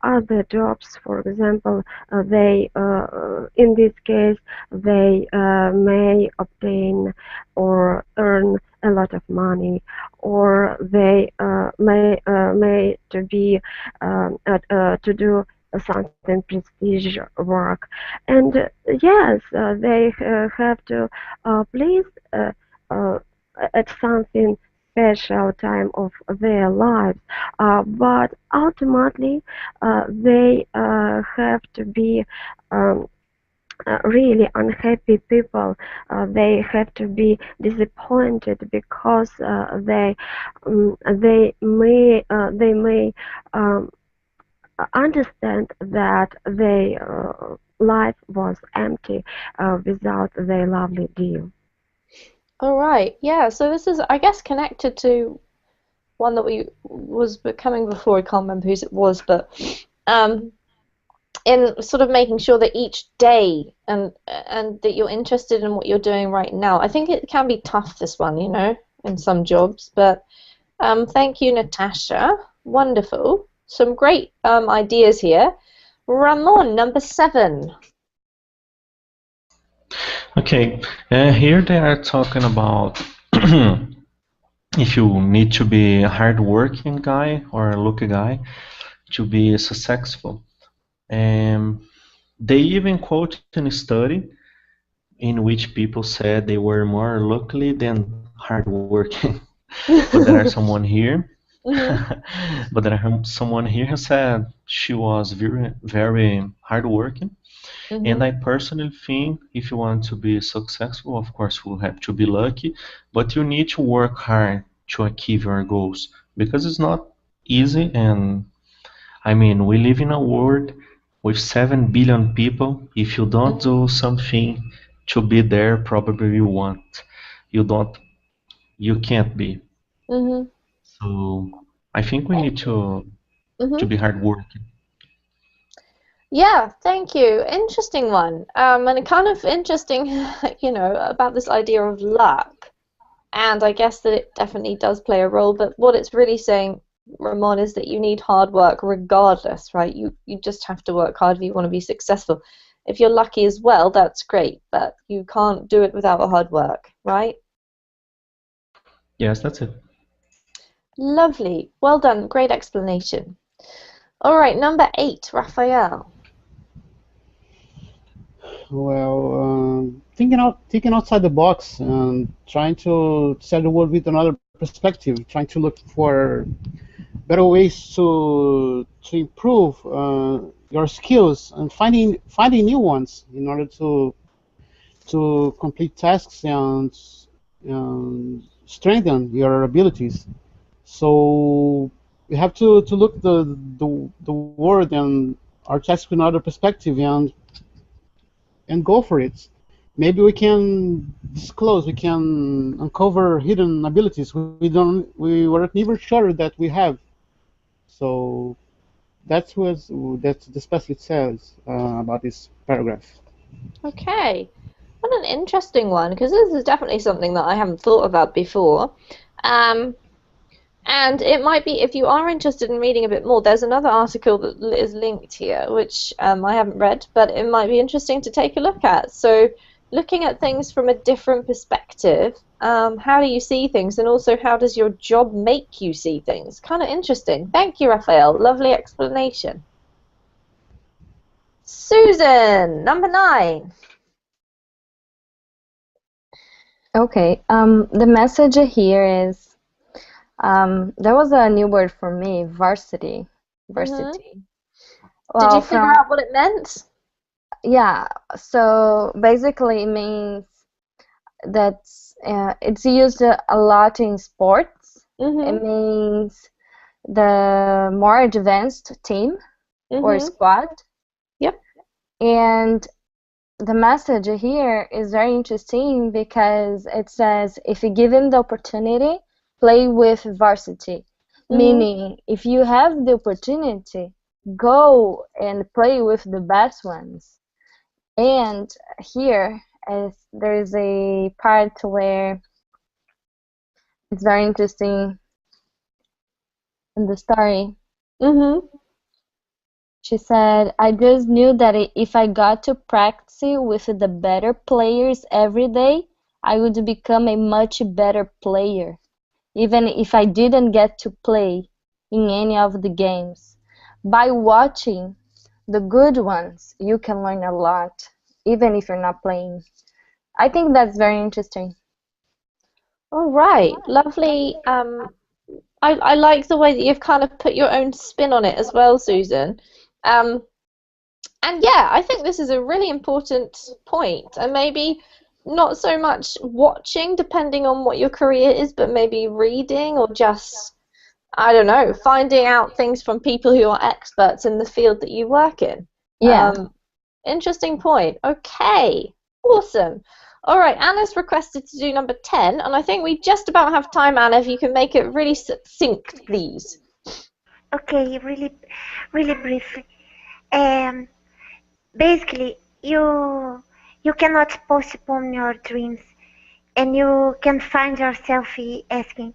other jobs. For example, they in this case they may obtain or earn a lot of money, or they may to be to do something prestige work, and yes, they have to please at something special time of their lives, but ultimately they have to be really unhappy people. They have to be disappointed because they may understand that their life was empty without their lovely deal. All right, yeah, so this is, I guess, connected to one that was coming before. I can't remember whose it was, but in sort of making sure that each day and that you're interested in what you're doing right now. I think it can be tough, this one, in some jobs, but thank you, Natasha. Wonderful. Some great ideas here. Ramon, number 7. Okay, here they are talking about if you need to be a hardworking guy or a lucky guy to be successful. They even quote in a study in which people said they were more lucky than hardworking. But there are someone here, but there are someone here who said she was very, very hardworking. And I personally think if you want to be successful, of course, you have to be lucky, but you need to work hard to achieve your goals because it's not easy. And I mean, we live in a world with 7 billion people. If you don't do something to be there, probably you won't. You don't. You can't be. So I think we need to be hardworking. Yeah, thank you. Interesting one. And kind of interesting, about this idea of luck. And I guess that it definitely does play a role, but what it's really saying, Ramon, is that you need hard work regardless, right? You just have to work hard if you want to be successful. If you're lucky as well, that's great, but you can't do it without the hard work, right? Yes, that's it. Lovely. Well done. Great explanation. All right, number 8, Raphael. Well, thinking outside the box and trying to set the world with another perspective, trying to look for better ways to improve your skills and finding new ones in order to complete tasks and strengthen your abilities. So we have to look the world and our tasks with another perspective and go for it. Maybe we can disclose, we can uncover hidden abilities we weren't even sure that we have. So that's what the specialist says about this paragraph. Okay. What an interesting one, because this is definitely something that I haven't thought about before. And it might be, if you are interested in reading a bit more, there's another article that is linked here, which I haven't read, but it might be interesting to take a look at. So looking at things from a different perspective, how do you see things, and also how does your job make you see things? Kind of interesting. Thank you, Raphael. Lovely explanation. Susan, number 9. Okay, the message here is there was a new word for me, varsity. Varsity. Did you figure out what it meant? Yeah, so basically it means that it's used a lot in sports. It means the more advanced team or squad. Yep. And the message here is very interesting because it says, if you given the opportunity, play with varsity. Meaning, if you have the opportunity, go and play with the best ones. And here, there is a part where it's very interesting in the story. She said, I just knew that if I got to practice with the better players every day, I would become a much better player, even if I didn't get to play in any of the games. By watching the good ones, you can learn a lot, even if you're not playing. I think that's very interesting. All right, lovely. I like the way that you've kind of put your own spin on it as well, Susan. And yeah, I think this is a really important point, and maybe not so much watching, depending on what your career is, but maybe reading or just, I don't know, finding out things from people who are experts in the field that you work in. Yeah. Interesting point. Okay, awesome. All right, Anna's requested to do number 10, and I think we just about have time, Anna, if you can make it really succinct, please. Okay, really briefly. Basically, you cannot postpone your dreams, and you can find yourself asking,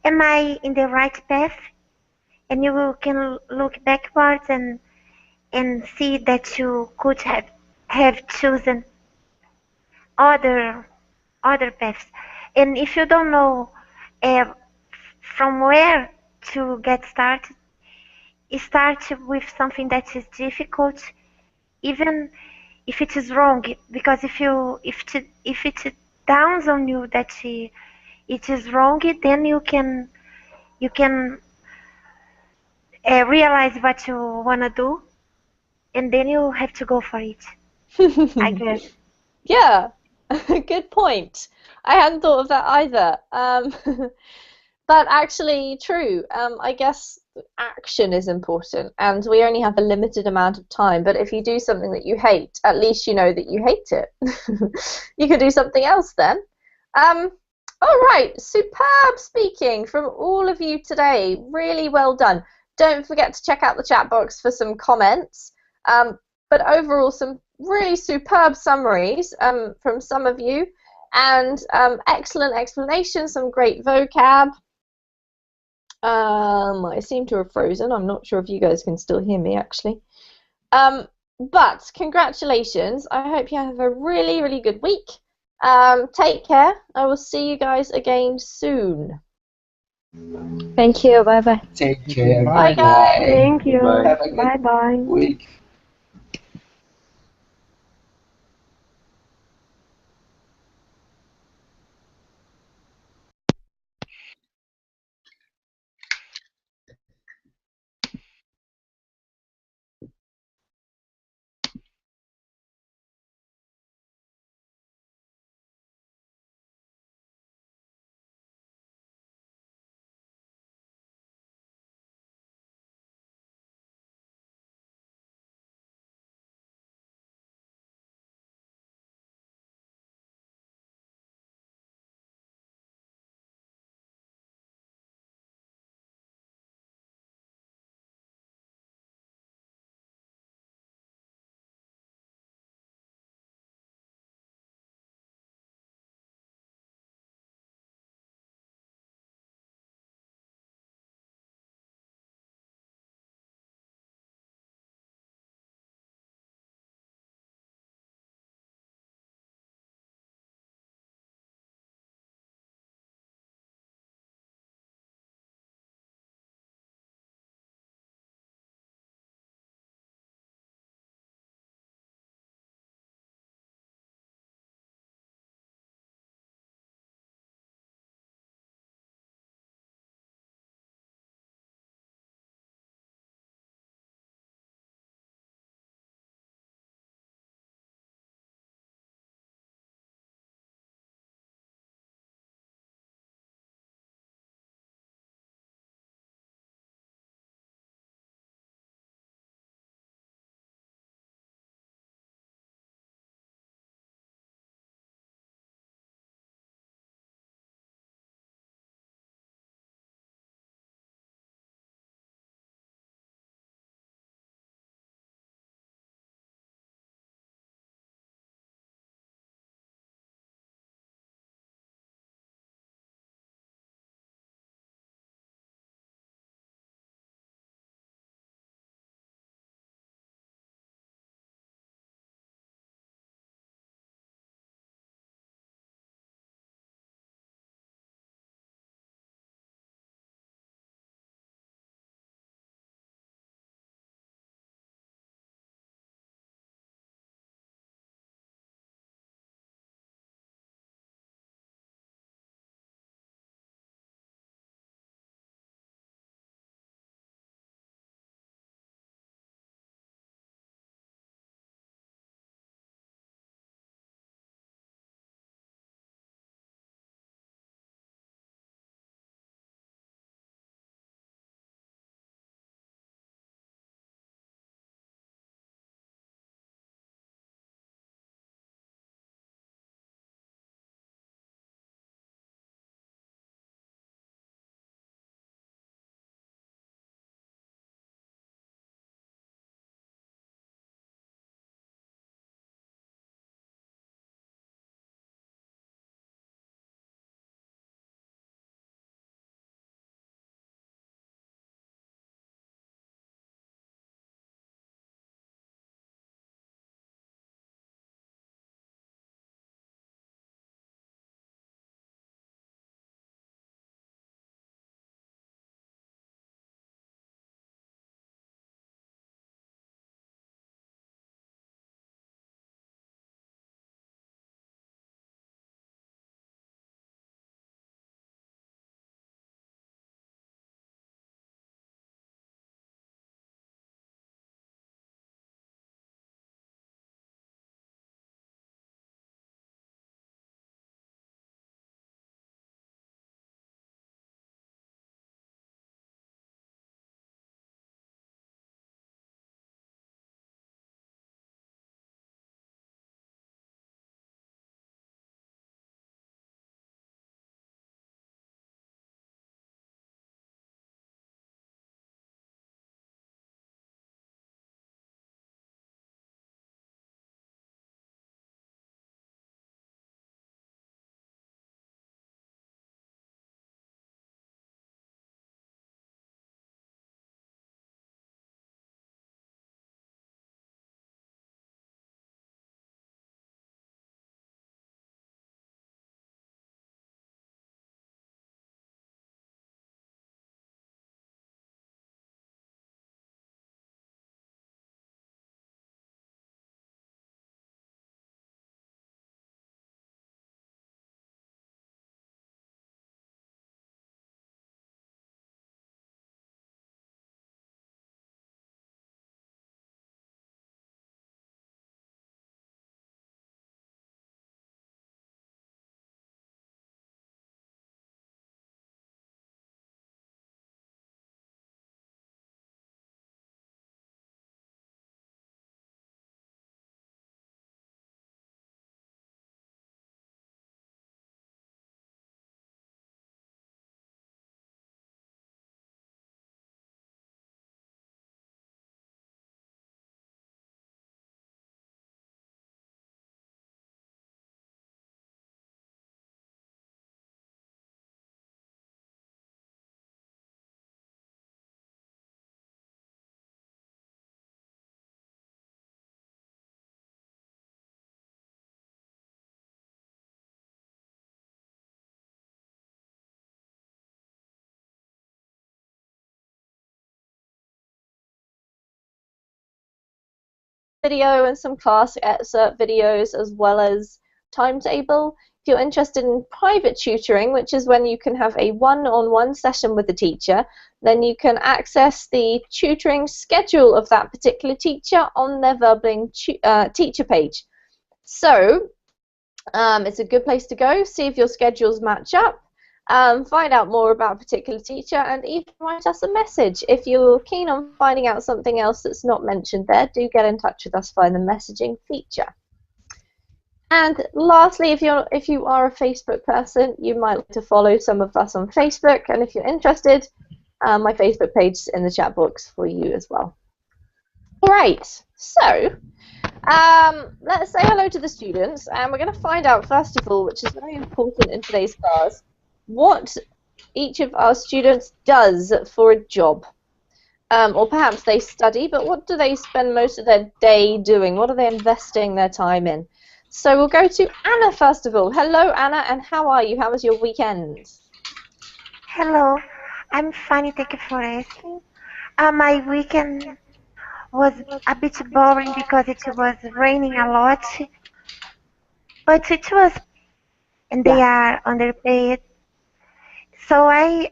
"Am I in the right path?" And you can look backwards and see that you could have chosen other paths. And if you don't know uh, from where to get started, start with something that is difficult, even if it is wrong. Because if it dawns on you that it is wrong, then you can realize what you wanna do, and then you have to go for it. I guess. Yeah, good point. I hadn't thought of that either. But actually, true. I guess action is important, and we only have a limited amount of time. But if you do something that you hate, at least you know that you hate it. You could do something else then. All right, superb speaking from all of you today. Really well done. Don't forget to check out the chat box for some comments. But overall, some really superb summaries from some of you, and excellent explanations, some great vocab. I seem to have frozen. I'm not sure if you guys can still hear me, actually. But congratulations. I hope you have a really, really good week. Take care. I will see you guys again soon. Thank you. Bye-bye. Take care. Bye, guys. Thank you. Bye. Have a good Bye-bye. week. video and some class excerpt videos, as well as timetable. If you're interested in private tutoring, which is when you can have a one-on-one session with the teacher, then you can access the tutoring schedule of that particular teacher on their Verbling teacher page. So it's a good place to go, see if your schedules match up, find out more about a particular teacher, and even write us a message. If you're keen on finding out something else that's not mentioned there, do get in touch with us via the messaging feature. And lastly, if you are a Facebook person, you might like to follow some of us on Facebook, and if you're interested, my Facebook page is in the chat box for you as well. All right, so let's say hello to the students, and we're going to find out, first of all, which is very important in today's class, what each of our students does for a job. Or perhaps they study, but what do they spend most of their day doing? What are they investing their time in? So we'll go to Anna first of all. Hello, Anna, and how are you? How was your weekend? Hello, I'm fine, thank you for asking. My weekend was a bit boring because it was raining a lot, but it was, and they are underpaid. So I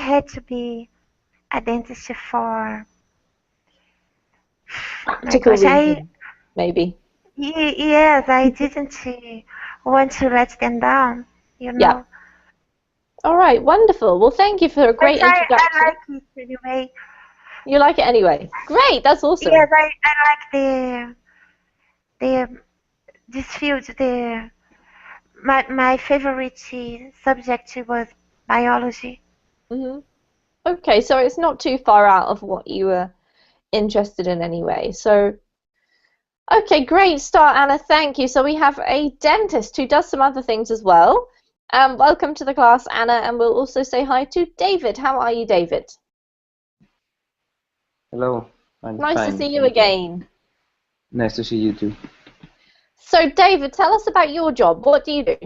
had to be a dentist for, Practical reason, maybe. Yes, I didn't want to let them down, you know. Yeah. All right, wonderful. Well, thank you for a great introduction. I like it anyway. You like it anyway? Great, that's awesome. Yes, I like this field. My favorite subject was biology. Mm-hmm. Okay, so it's not too far out of what you were interested in anyway. So, okay, great start, Anna. Thank you. So we have a dentist who does some other things as well. Welcome to the class, Anna, and we'll also say hi to David. How are you, David? Hello. I'm nice fine, to see you again. Nice to see you too. So, David, tell us about your job. What do you do?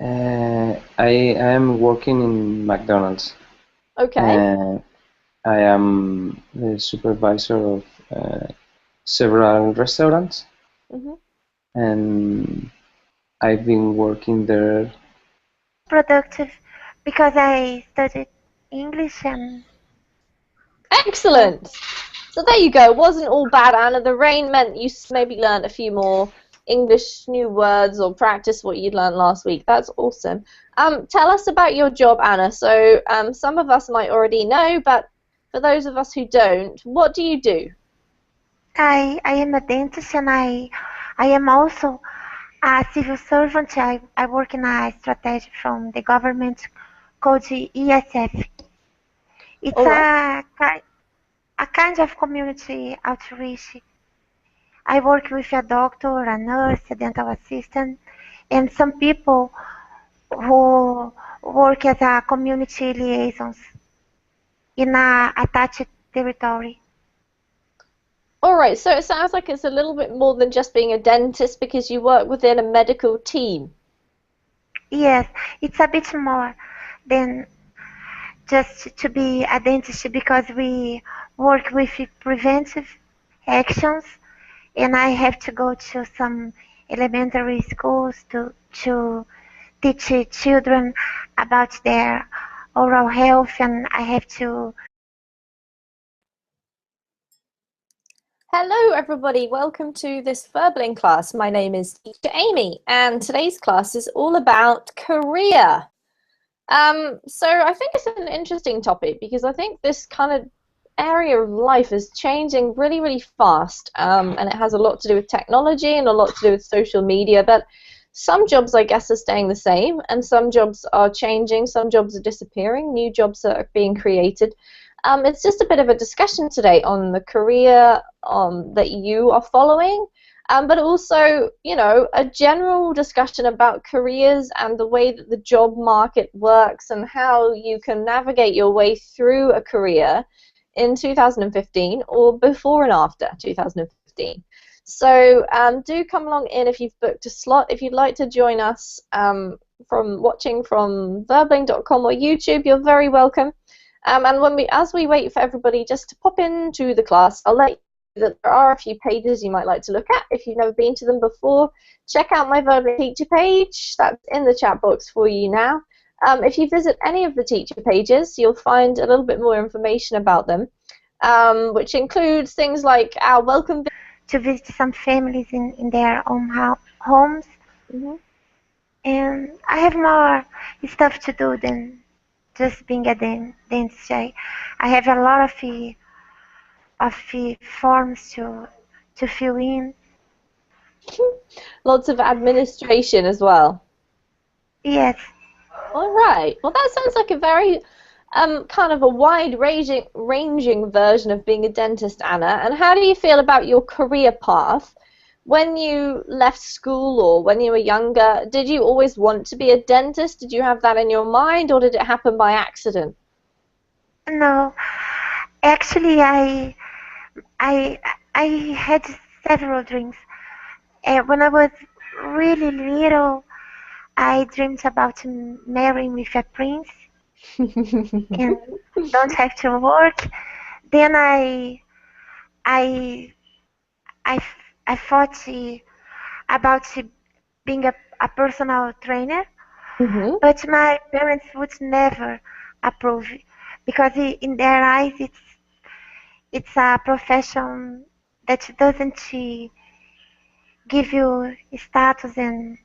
I am working in McDonald's. Okay. I am the supervisor of several restaurants, and I've been working there. Productive, because I studied English and. Excellent. So there you go. It wasn't all bad, Anna. The rain meant you maybe learned a few more English new words or practice what you'd learned last week. That's awesome. Tell us about your job, Anna. So some of us might already know, but for those of us who don't, what do you do? I am a dentist, and I am also a civil servant. I work in a strategy from the government called ESF. It's a kind of community outreach. I work with a doctor, a nurse, a dental assistant, and some people who work as a community liaisons in a attached territory. All right, so it sounds like it's a little bit more than just being a dentist because you work within a medical team. Yes, it's a bit more than just to be a dentist, because we work with preventive actions, and I have to go to some elementary schools to teach children about their oral health, and I have to. Hello everybody, welcome to this Verbling class. My name is Teacher Amy, and today's class is all about career. So I think it's an interesting topic because I think this kind of area of life is changing really, really fast, and it has a lot to do with technology and a lot to do with social media, but some jobs, I guess, are staying the same, and some jobs are changing, some jobs are disappearing, new jobs are being created. It's just a bit of a discussion today on the career that you are following, but also, you know, a general discussion about careers and the way that the job market works and how you can navigate your way through a career in 2015 or before and after 2015. So do come along in if you've booked a slot. If you'd like to join us from watching from verbling.com or YouTube, you're very welcome. And as we wait for everybody just to pop into the class, I'll let you that there are a few pages you might like to look at. If you've never been to them before, check out my Verbally Teacher page. That's in the chat box for you now. If you visit any of the teacher pages, you'll find a little bit more information about them, which includes things like our welcome to visit some families in their own homes. And I have more stuff to do than just being a dentist. I have a lot of forms to fill in. Lots of administration as well. Yes. All right. Well, that sounds like a very kind of a wide-ranging version of being a dentist, Anna. And how do you feel about your career path? When you left school or when you were younger, did you always want to be a dentist? Did you have that in your mind, or did it happen by accident? No, actually, I had several dreams. When I was really little, I dreamed about marrying with a prince and don't have to work. Then I thought about being a personal trainer, but my parents would never approve because in their eyes it's a profession that doesn't give you status and